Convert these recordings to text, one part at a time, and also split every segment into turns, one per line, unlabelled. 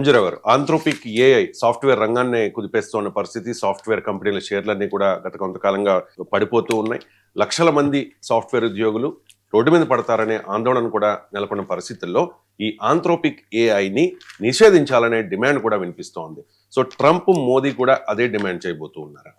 అంజురావు గారు, Anthropic AI software రంగాన్ని కుదిపేస్తున్న పరిస్థితి. సాఫ్ట్వేర్ కంపెనీల షేర్లన్నీ కూడా గత కొంతకాలంగా పడిపోతూ ఉన్నాయి. లక్షల మంది సాఫ్ట్వేర్ ఉద్యోగులు రోడ్డు మీద పడతారనే ఆందోళన కూడా నెలకొన్న పరిస్థితుల్లో ఈ ఆంథ్రోపిక్ ఏఐని నిషేధించాలనే డిమాండ్ కూడా వినిపిస్తోంది. సో ట్రంప్, మోదీ కూడా అదే డిమాండ్ చేయబోతూ ఉన్నారా?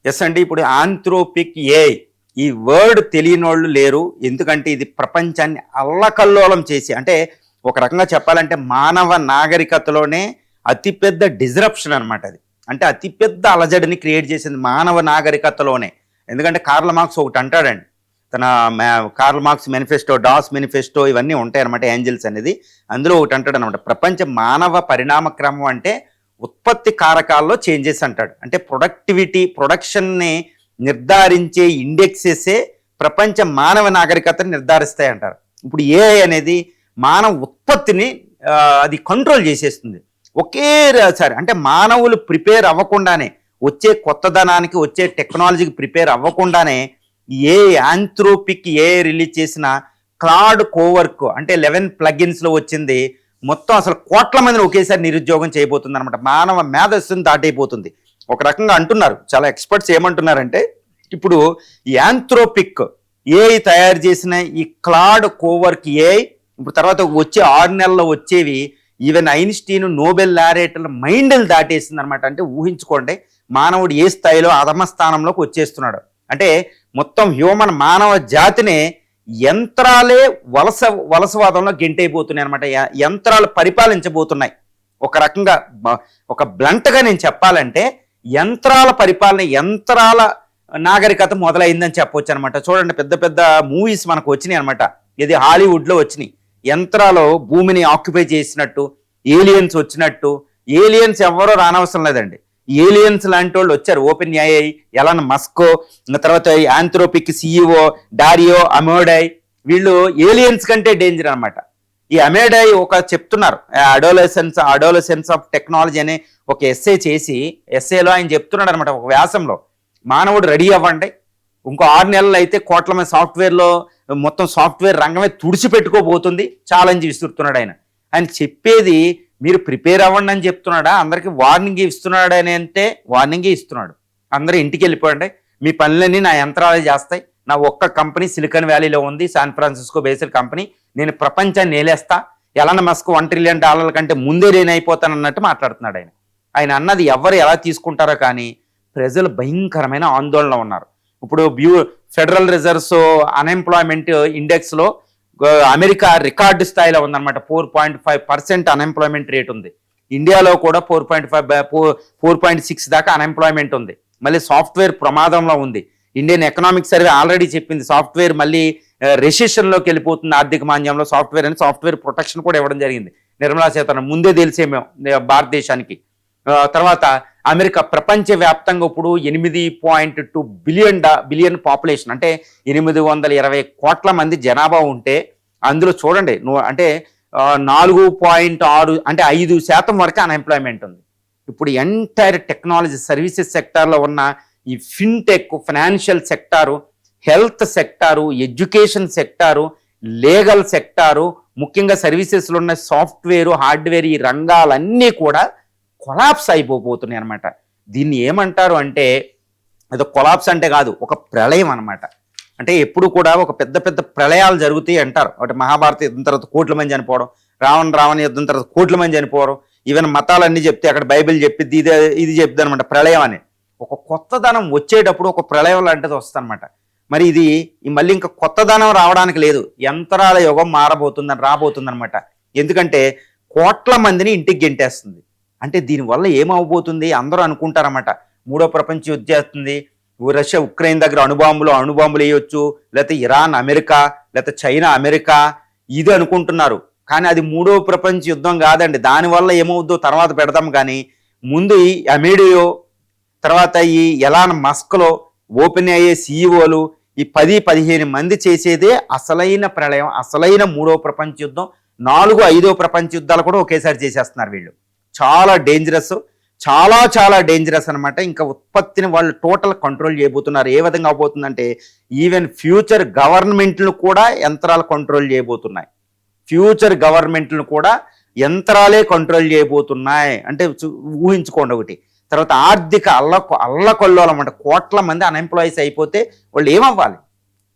ఎస్ అండి. ఇప్పుడు ఆంథ్రోపిక్ ఏఐ ఈ వర్డ్ తెలియని వాళ్ళు లేరు. ఎందుకంటే ఇది ప్రపంచాన్ని అల్లకల్లోలం చేసి, అంటే ఒక రకంగా చెప్పాలంటే మానవ నాగరికతలోనే అతిపెద్ద డిజరప్షన్ అనమాట. అది అంటే అతిపెద్ద అలజడిని క్రియేట్ చేసింది మానవ నాగరికతలోనే. ఎందుకంటే కార్ల్ మార్క్స్ ఒకటి అంటాడండి, తన Karl Marx manifesto, Das manifesto ఇవన్నీ ఉంటాయన్నమాట, ఏంజల్స్ అనేది. అందులో ఒకటి అంటాడు అనమాట, ప్రపంచ మానవ పరిణామ క్రమం అంటే ఉత్పత్తి కారకాల్లో చేంజెస్ అంటాడు. అంటే ప్రొడక్షన్ని నిర్ధారించే ఇండెక్సెసే ప్రపంచ మానవ నాగరికతని నిర్ధారిస్తాయి అంటారు. ఇప్పుడు ఏఐ అనేది మానవ ఉత్పత్తిని అది కంట్రోల్ చేసేస్తుంది ఒకేసారి. అంటే మానవులు ప్రిపేర్ అవ్వకుండానే, వచ్చే కొత్తదనానికి, వచ్చే టెక్నాలజీకి ప్రిపేర్ అవ్వకుండానే ఏ ఆంథ్రోపిక్ ఏఐ రిలీజ్ చేసిన క్లాడ్ కోవర్క్ అంటే 11 ప్లగిన్స్లో వచ్చింది. మొత్తం అసలు కోట్ల మందిని ఒకేసారి నిరుద్యోగం చేయబోతుంది అనమాట. మానవ మేధస్సుని దాటైపోతుంది. ఒక రకంగా అంటున్నారు చాలా ఎక్స్పర్ట్స్, ఏమంటున్నారంటే ఇప్పుడు ఈ ఆంథ్రోపిక్ ఏఐ తయారు చేసిన ఈ క్లాడ్ కోవర్క్ ఏఐ ఇప్పుడు తర్వాత వచ్చే 6 నెలల్లో వచ్చేవి ఈవెన్ ఐన్స్టీన్, నోబెల్ లారెట్ల మైండ్ని దాటేసింది అనమాట. అంటే ఊహించుకోండి, మానవుడు ఏ స్థాయిలో అధమ స్థానంలోకి వచ్చేస్తున్నాడు. అంటే మొత్తం మానవ జాతినే యంత్రాలే వలసవాదంలో గెంటైపోతున్నాయి అనమాట. యంత్రాలు పరిపాలించబోతున్నాయి. ఒక రకంగా ఒక బ్లంట్గా నేను చెప్పాలంటే యంత్రాల పరిపాలన, యంత్రాల నాగరికత మొదలైందని చెప్పవచ్చు అనమాట. చూడండి, పెద్ద పెద్ద మూవీస్ మనకు వచ్చినాయి అనమాట. ఇది హాలీవుడ్లో వచ్చినాయి. యంత్రాలు భూమిని ఆక్యుపై చేసినట్టు, ఏలియన్స్ వచ్చినట్టు. ఏలియన్స్ ఎవరో రానవసరం లేదండి, ఏలియన్స్ లాంటి వాళ్ళు వచ్చారు. ఓపెన్ ఏఐ, ఎలాన్ మస్క్, తర్వాత ఆంథ్రోపిక్ సిఇఓ డారియో అమోడై, వీళ్ళు ఏలియన్స్ కంటే డేంజర్ అనమాట. ఈ అమోడై ఒక చెప్తున్నారు, అడోలసెన్స్ ఆఫ్ టెక్నాలజీ అనే ఒక ఎస్సే చేసి, ఎస్సేలో ఆయన చెప్తున్నాడు అనమాట ఒక వ్యాసంలో, మానవుడు రెడీ అవ్వండి, ఇంకో 6 నెలలు అయితే కోట్ల మంది సాఫ్ట్వేర్లో మొత్తం సాఫ్ట్వేర్ రంగమే తుడిచిపెట్టుకోబోతుంది, ఛాలెంజ్ విస్తున్నాడు ఆయన. ఆయన చెప్పేది మీరు ప్రిపేర్ అవ్వండి అని చెప్తున్నాడా, అందరికీ వార్నింగ్ ఇస్తున్నాడు అని అంటే వార్నింగే ఇస్తున్నాడు. అందరూ ఇంటికి వెళ్ళిపోండి, మీ పనులన్నీ నా యంత్రాలే చేస్తాయి, నా ఒక్క కంపెనీ సిలికాన్ వ్యాలీలో ఉంది, శాన్ ఫ్రాన్సిస్కో బేస్డ్ కంపెనీ, నేను ప్రపంచాన్ని నేలేస్తా, ఎలాన్ మస్క్ $1 ట్రిలియన్ కంటే ముందే నేను అయిపోతాను అన్నట్టు మాట్లాడుతున్నాడు ఆయన. ఆయన అన్నది ఎవరు ఎలా తీసుకుంటారో కానీ ప్రజలు భయంకరమైన ఆందోళనలో ఉన్నారు. ఇప్పుడు ఫెడరల్ రిజర్వ్స్ అన్ఎంప్లాయ్మెంట్ ఇండెక్స్లో అమెరికా రికార్డు స్థాయిలో ఉందన్నమాట. 4.5% అన్ఎంప్లాయ్మెంట్ రేట్ ఉంది. ఇండియాలో కూడా 4.6 దాకా అన్ఎంప్లాయ్మెంట్ ఉంది. మళ్ళీ సాఫ్ట్వేర్ ప్రమాదంలో ఉంది. ఇండియన్ ఎకనామిక్ సర్వే ఆల్రెడీ చెప్పింది, సాఫ్ట్వేర్ మళ్ళీ రెసిషన్లోకి వెళ్ళిపోతుంది, ఆర్థిక మాంద్యంలో సాఫ్ట్వేర్ అని. సాఫ్ట్వేర్ ప్రొటెక్షన్ కూడా ఇవ్వడం జరిగింది నిర్మలా సీతారామన్, ముందే తెలిసేమో భారతదేశానికి. తర్వాత అమెరికా ప్రపంచవ్యాప్తంగా ఇప్పుడు 8.2 బిలియన్ పాపులేషన్, అంటే 820 కోట్ల మంది జనాభా ఉంటే అందులో చూడండి అంటే 4.6 అంటే 5% వరకు అన్ఎంప్లాయ్మెంట్ ఉంది. ఇప్పుడు ఎంటైర్ టెక్నాలజీ సర్వీసెస్ సెక్టార్లో ఉన్న ఈ fintech, financial sector, health sector, education sector, legal sector, ముఖ్యంగా సర్వీసెస్లో ఉన్న సాఫ్ట్వేరు, హార్డ్వేర్, ఈ రంగాలన్నీ కూడా కొలాప్స్ అయిపోతున్నాయి అనమాట. దీన్ని ఏమంటారు అంటే, ఏదో కొలాప్స్ అంటే కాదు, ఒక ప్రళయం అనమాట. అంటే ఎప్పుడు కూడా ఒక పెద్ద పెద్ద ప్రళయాలు జరుగుతాయి అంటారు. ఒకటి మహాభారత యుద్ధం తర్వాత కోట్ల మంది చనిపోవడం, రావణ యుద్ధం తర్వాత కోట్ల మంది చనిపోవడం, ఈవెన్ మతాలన్నీ చెప్తే అక్కడ బైబిల్ చెప్పిద్ది, ఇది చెప్తుంది అనమాట ప్రళయం అని. ఒక కొత్తదనం వచ్చేటప్పుడు ఒక ప్రళయం లాంటిది వస్తుంది అనమాట. మరి ఇది మళ్ళీ ఇంకా కొత్తదనం రావడానికి లేదు, యంత్రాల యుగం రాబోతుంది అనమాట. ఎందుకంటే కోట్ల మందిని ఇంటికి గెంటేస్తుంది. అంటే దీనివల్ల ఏమవబోతుంది అందరూ అనుకుంటారన్నమాట, 3వ ప్రపంచ యుద్ధం చేస్తుంది, రష్యా ఉక్రెయిన్ దగ్గర అణుబాంబులు వేయొచ్చు, లేకపోతే ఇరాన్ అమెరికా, లేకపోతే చైనా అమెరికా, ఇది అనుకుంటున్నారు. కానీ అది 3వ ప్రపంచ యుద్ధం కాదండి. దానివల్ల ఏమవుద్దో తర్వాత పెడదాం. కానీ ముందు ఈ అమేడియో, తర్వాత ఈ ఎలాన్ మస్క్లో ఓపెన్ అయ్యే సిఇఓలు, ఈ 10-15 మంది చేసేదే అసలైన ప్రళయం, అసలైన 3వ ప్రపంచ యుద్ధం. 4-5వ ప్రపంచ యుద్ధాలు కూడా ఒకేసారి చేసేస్తున్నారు వీళ్ళు. చాలా డేంజరస్ అనమాట. ఇంకా ఉత్పత్తిని వాళ్ళు టోటల్ కంట్రోల్ చేయబోతున్నారు. ఏ విధంగా అవబోతుందంటే ఈవెన్ ఫ్యూచర్ గవర్నమెంట్లు కూడా యంత్రాలు కంట్రోల్ చేయబోతున్నాయి. ఫ్యూచర్ గవర్నమెంట్లను కూడా యంత్రాలే కంట్రోల్ చేయబోతున్నాయి అంటే ఊహించుకోండి ఒకటి. తర్వాత ఆర్థిక అల్లకొల్లోలం అంటే కోట్ల మంది అన్ఎంప్లాయీస్ అయిపోతే వాళ్ళు ఏమవ్వాలి?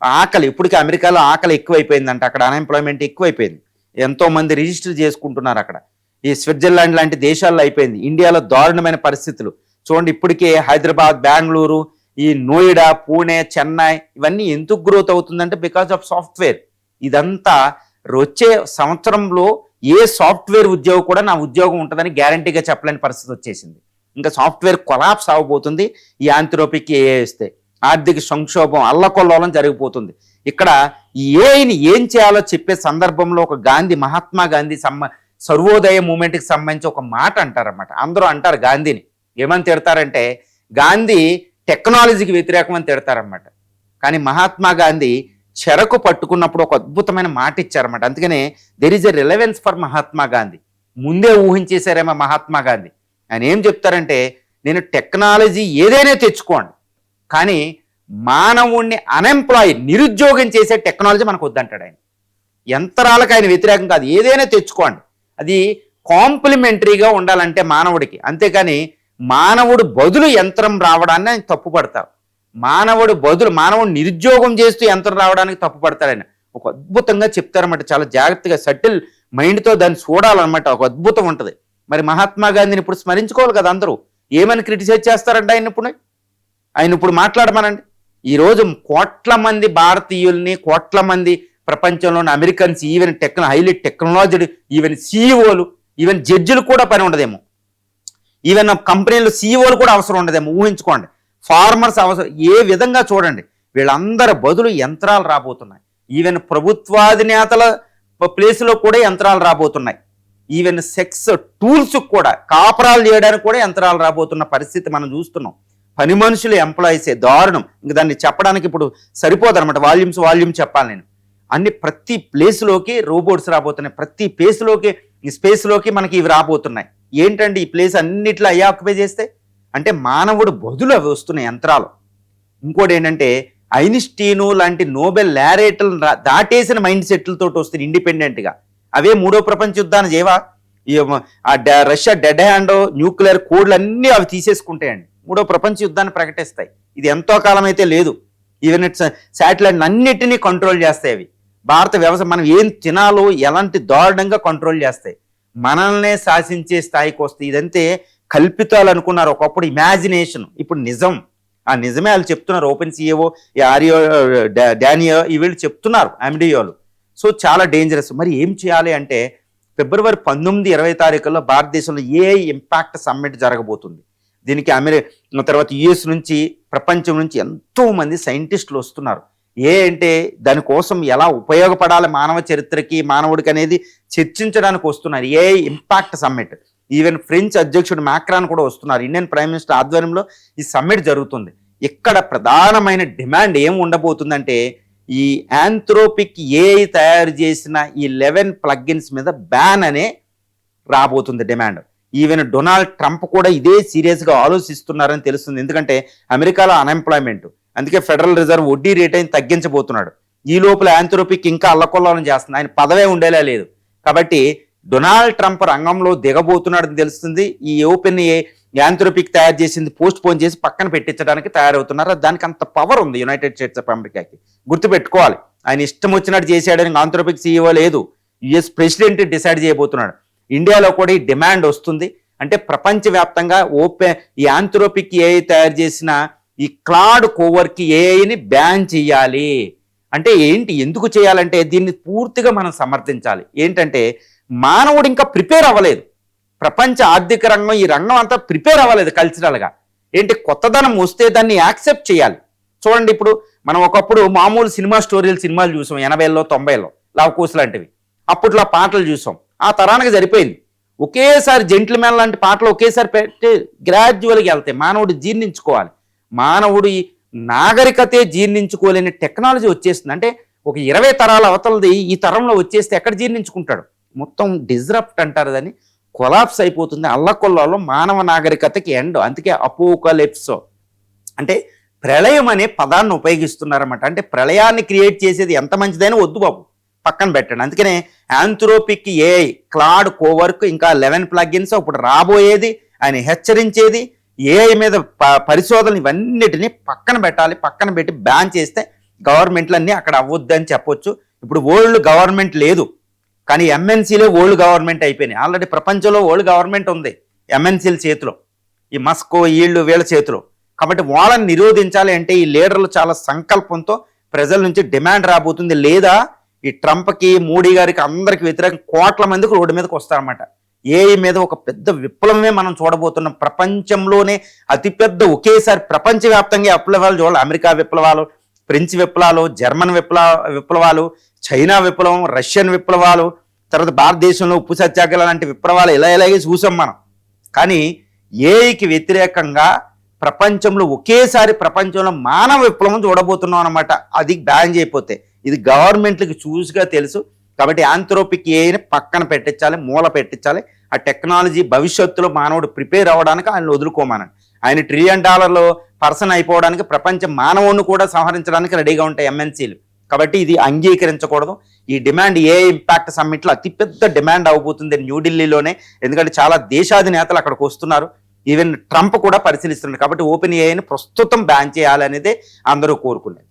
ఆకలి, ఇప్పటికీ అమెరికాలో ఆకలి ఎక్కువైపోయిందంట, అక్కడ అన్ఎంప్లాయ్మెంట్ ఎక్కువైపోయింది, ఎంతో మంది రిజిస్టర్ చేసుకుంటున్నారు అక్కడ. ఈ స్విట్జర్లాండ్ లాంటి దేశాల్లో అయిపోయింది. ఇండియాలో దారుణమైన పరిస్థితులు చూడండి. ఇప్పటికే హైదరాబాద్, బెంగళూరు, ఈ నోయిడా, పూణే, చెన్నై ఇవన్నీ ఎందుకు గ్రోత్ అవుతుందంటే బికాజ్ ఆఫ్ సాఫ్ట్వేర్. ఇదంతా వచ్చే సంవత్సరంలో ఏ సాఫ్ట్వేర్ ఉద్యోగం కూడా నా ఉద్యోగం ఉంటుందని గ్యారంటీగా చెప్పలేని పరిస్థితి వచ్చేసింది. ఇంకా సాఫ్ట్వేర్ కొలాప్స్ అవ్వబోతుంది ఈ ఆంథ్రోపిక్ ఏఐ వస్తే. ఆర్థిక సంక్షోభం, అల్లకొల్లోలం జరిగిపోతుంది. ఇక్కడ ఈ ఏఐని ఏం చేయాలో చెప్పే సందర్భంలో ఒక మహాత్మా గాంధీ సర్వోదయ మూమెంట్కి సంబంధించి ఒక మాట అంటారన్నమాట. అందరూ అంటారు గాంధీని ఏమని తిడతారంటే గాంధీ టెక్నాలజీకి వ్యతిరేకం అని తిడతారన్నమాట. కానీ మహాత్మా గాంధీ చెరకు పట్టుకున్నప్పుడు ఒక అద్భుతమైన మాట ఇచ్చారన్నమాట. అందుకనే there is a relevance for Mahatma Gandhi. ముందే ఊహించేశారేమో మహాత్మా గాంధీ. ఆయన ఏం చెప్తారంటే నేను టెక్నాలజీ ఏదైనా తెచ్చుకోండి, కానీ మానవుణ్ణి నిరుద్యోగం చేసే టెక్నాలజీ మనకు వద్దంటాడు ఆయన. యంత్రాలకు ఆయన వ్యతిరేకం కాదు, ఏదైనా తెచ్చుకోండి, అది కాంప్లిమెంటరీగా ఉండాలంటే మానవుడికి. అంతేకాని మానవుడు బదులు యంత్రం రావడాన్ని ఆయన తప్పుపడతారు. మానవుడు నిరుద్యోగం చేస్తూ యంత్రం రావడానికి తప్పుపడతాడు ఆయన. ఒక అద్భుతంగా చెప్తారన్నమాట, చాలా జాగ్రత్తగా సటిల్ మైండ్తో దాన్ని చూడాలన్నమాట. ఒక అద్భుతం ఉంటుంది. మరి మహాత్మా గాంధీని ఇప్పుడు స్మరించుకోవాలి కదా అందరూ. ఏమని క్రిటిసైజ్ చేస్తారంటే ఆయన ఇప్పుడు మాట్లాడమనండి. ఈరోజు కోట్ల మంది భారతీయుల్ని, కోట్ల మంది ప్రపంచంలోని Americans, even highly technology, even సీఈఓలు, ఈవెన్ జడ్జిలు కూడా పని ఉండదేమో, ఈవెన్ కంపెనీలు సీఈఓలు కూడా అవసరం ఉండదేమో. ఊహించుకోండి, ఫార్మర్స్ అవసరం. ఏ విధంగా చూడండి, వీళ్ళందరి బదులు యంత్రాలు రాబోతున్నాయి. ఈవెన్ ప్రభుత్వాధినేతల ప్లేస్లో కూడా యంత్రాలు రాబోతున్నాయి. ఈవెన్ సెక్స్ టూల్స్ కూడా, కాపరాలు చేయడానికి కూడా యంత్రాలు రాబోతున్న పరిస్థితి మనం చూస్తున్నాం. పని మనుషులు ఎంప్లాయీసే దారుణం. ఇంక దాన్ని చెప్పడానికి ఇప్పుడు సరిపోదన్నమాట, వాల్యూమ్ చెప్పాలి నేను. ప్రతి ప్లేస్లోకి రోబోట్స్ రాబోతున్నాయి, ప్రతి స్పేస్లోకి మనకి ఇవి రాబోతున్నాయి. ఏంటంటే ఈ ప్లేస్ అన్నిట్లో ఆక్యుపై చేస్తే అంటే మానవుడు బదులు అవి వస్తున్నాయి యంత్రాలు. ఇంకోటి ఏంటంటే ఐన్స్టీను లాంటి నోబెల్ లారేట్లు దాటేసిన మైండ్ సెట్లతో వస్తున్నాయి ఇండిపెండెంట్గా. అవే మూడో ప్రపంచ యుద్ధాన్ని చేయవా, రష్యా డెడ్ హ్యాండ్ న్యూక్లియర్ కోడ్లు అన్నీ అవి తీసేసుకుంటాయండి, మూడో ప్రపంచ యుద్ధాన్ని ప్రకటిస్తాయి. ఇది ఎంతో కాలం అయితే లేదు. ఈవెన్ శాటిలైట్ అన్నిటినీ కంట్రోల్ చేస్తాయి అవి. భారత వ్యవసాయం మనం ఏం తినాలో ఎలాంటి దారుణంగా కంట్రోల్ చేస్తాయి, మనల్నే శాసించే స్థాయికి వస్తాయి. ఇదంతే కల్పితాలు అనుకున్నారు ఒకప్పుడు, ఇమాజినేషన్, ఇప్పుడు నిజం. ఆ నిజమే వాళ్ళు చెప్తున్నారు. ఓపెన్ సిఏఓ ఆరియో డానియో వీళ్ళు చెప్తున్నారు, అమిడియోలు. సో చాలా డేంజరస్. మరి ఏం చేయాలి అంటే ఫిబ్రవరి 19, 20 తారీఖుల్లో భారతదేశంలో ఏఐ ఇంపాక్ట్ సమ్మిట్ జరగబోతుంది. దీనికి తర్వాత యుఎస్ నుంచి, ప్రపంచం నుంచి ఎంతో మంది సైంటిస్టులు వస్తున్నారు. అంటే దానికోసం ఎలా ఉపయోగపడాలి మానవ చరిత్రకి, మానవుడికి అనేది చర్చించడానికి వస్తున్నారు. AI impact summit. Even French అధ్యక్షుడు మ్యాక్రాన్ కూడా వస్తున్నారు. ఇండియన్ ప్రైమ్ మినిస్టర్ ఆధ్వర్యంలో ఈ సమ్మిట్ జరుగుతుంది. ఇక్కడ ప్రధానమైన డిమాండ్ ఏం ఉండబోతుందంటే ఈ ఆంథ్రోపిక్ ఏఐ తయారు చేసిన ఈ 11 ప్లగ్ఇన్స్ మీద బ్యాన్ అనే రాబోతుంది డిమాండ్. ఈవెన్ డొనాల్డ్ ట్రంప్ కూడా ఇదే సీరియస్గా ఆలోచిస్తున్నారని తెలుస్తుంది. ఎందుకంటే అమెరికాలో అన్ఎంప్లాయ్మెంట్, అందుకే ఫెడరల్ రిజర్వ్ వడ్డీ రేట్ అయిన తగ్గించబోతున్నాడు. ఈ లోపల ఆంథ్రోపిక్ ఇంకా అల్లకొల్లోలం చేస్తుంది. ఆయన పదవే ఉండేలా లేదు. కాబట్టి డొనాల్డ్ ట్రంప్ రంగంలో దిగబోతున్నాడని తెలుస్తుంది. ఈ ఓపెన్ ఆంథ్రోపిక్ తయారు చేసింది పోస్ట్ పోన్ చేసి పక్కన పెట్టించడానికి తయారవుతున్నారు. దానికి అంత పవర్ ఉంది యునైటెడ్ స్టేట్స్ ఆఫ్ అమెరికాకి. గుర్తుపెట్టుకోవాలి, ఆయన ఇష్టం వచ్చినట్టు చేశాడని ఆంథ్రోపిక్ సీఈఓ లేదు, యుఎస్ ప్రెసిడెంట్ డిసైడ్ చేయబోతున్నాడు. ఇండియాలో కూడా ఈ డిమాండ్ వస్తుంది. అంటే ప్రపంచవ్యాప్తంగా ఈ ఆంథ్రోపిక్ ఏఐ తయారు చేసిన ఈ క్లాడ్ కోవర్కి ఏఐని బ్యాన్ చేయాలి. అంటే ఏంటి, ఎందుకు చేయాలంటే దీన్ని పూర్తిగా మనం సమర్థించాలి. ఏంటంటే మానవుడు ఇంకా ప్రిపేర్ అవ్వలేదు, ప్రపంచ ఆర్థిక రంగం, ఈ రంగం అంతా ప్రిపేర్ అవ్వలేదు కల్చరల్గా. కొత్తదనం వస్తే దాన్ని యాక్సెప్ట్ చేయాలి. చూడండి, ఇప్పుడు మనం ఒకప్పుడు మామూలు సినిమాలు చూసాం 80లో 90లో, లవకుశ లాంటివి. అప్పట్లో పాటలు చూసాం, ఆ తరానికి సరిపోయింది. ఒకేసారి జెంటిల్మెన్ లాంటి పాటలు ఒకేసారి పెట్టి గ్రాడ్యువల్గా వెళ్తాయి. మానవుడు జీర్ణించుకోవాలి. మానవుడు ఈ నాగరికతే జీర్ణించుకోలేని టెక్నాలజీ వచ్చేస్తుంది. అంటే ఒక 20 తరాల అవతలది ఈ తరంలో వచ్చేస్తే ఎక్కడ జీర్ణించుకుంటాడు? మొత్తం డిస్రప్ట్ అంటారు, దాన్ని కొలాప్స్ అయిపోతుంది. అల్లకొల్లాలో మానవ నాగరికతకి ఎండ్. అందుకే అపోకలిప్సో అంటే ప్రళయం అనే పదాన్ని ఉపయోగిస్తున్నారన్నమాట. అంటే ప్రళయాన్ని క్రియేట్ చేసేది ఎంత మంచిదైనా వద్దు బాబు, పక్కన పెట్టండి. అందుకనే ఆంథ్రోపిక్ ఏఐ, క్లాడ్ కోవర్క్, ఇంకా 11 ప్లగిన్స్, ఇప్పుడు రాబోయేది ఆయన హెచ్చరించేది ఏఐ మీద పరిశోధనలు ఇవన్నిటిని పక్కన పెట్టాలి. పక్కన పెట్టి బ్యాన్ చేస్తే గవర్నమెంట్లన్నీ అక్కడ అవ్వద్దని చెప్పొచ్చు. ఇప్పుడు వరల్డ్ గవర్నమెంట్ లేదు, కానీ ఎంఎన్సీలే వరల్డ్ గవర్నమెంట్ అయిపోయినాయి. ఆల్రెడీ ప్రపంచంలో వరల్డ్ గవర్నమెంట్ ఉంది ఎంఎన్సీల చేతిలో, ఈ మస్కో వీళ్ళ చేతిలో. కాబట్టి వాళ్ళని నిరోధించాలి అంటే ఈ లీడర్లు చాలా సంకల్పంతో ప్రజల నుంచి డిమాండ్ రాబోతుంది. లేదా ఈ ట్రంప్కి, మోడీ గారికి అందరికి వ్యతిరేకంగా కోట్ల మందికి రోడ్డు మీదకి వస్తారన్నమాట. ఏఐ మీద ఒక పెద్ద విప్లవమే మనం చూడబోతున్నాం. ప్రపంచంలోనే అతిపెద్ద ఒకేసారి ప్రపంచవ్యాప్తంగా విప్లవాలు చూడాలి. అమెరికా విప్లవాలు, ఫ్రెంచ్ విప్లవాలు, జర్మన్ విప్లవాలు, చైనా విప్లవం, రష్యన్ విప్లవాలు, తర్వాత భారతదేశంలో ఉప్పు సత్యాగ్రహాలు లాంటి విప్లవాలు ఇలాగే చూసాం మనం. కానీ ఏఐకి వ్యతిరేకంగా ప్రపంచంలో ఒకేసారి ప్రపంచంలో మానవ విప్లవం చూడబోతున్నాం అనమాట. అది బ్యాన్ చేయకపోతే ఇది గవర్నమెంట్లకి చూసుగా తెలుసు. కాబట్టి ఆంథ్రోపిక్ ఏఐని పక్కన పెట్టించాలి, మూల పెట్టించాలి. ఆ టెక్నాలజీ భవిష్యత్తులో మానవుడు ప్రిపేర్ అవ్వడానికి ఆయన వదులుకోమనండి. ఆయన $1 ట్రిలియన్ పర్సన్ అయిపోవడానికి ప్రపంచ మానవుని కూడా సంహరించడానికి రెడీగా ఉంటాయి ఎంఎన్సీలు. కాబట్టి ఇది అంగీకరించకూడదు. ఈ డిమాండ్ ఏఐ ఇంపాక్ట్ సమ్మిట్లో అతిపెద్ద డిమాండ్ అవబోతుంది న్యూఢిల్లీలోనే. ఎందుకంటే చాలా దేశాధినేతలు అక్కడికి వస్తున్నారు. ఈవెన్ ట్రంప్ కూడా పరిశీలిస్తున్నారు. కాబట్టి ఓపెన్ ఏఐని ప్రస్తుతం బ్యాన్ చేయాలనేదే అందరూ కోరుకునేది.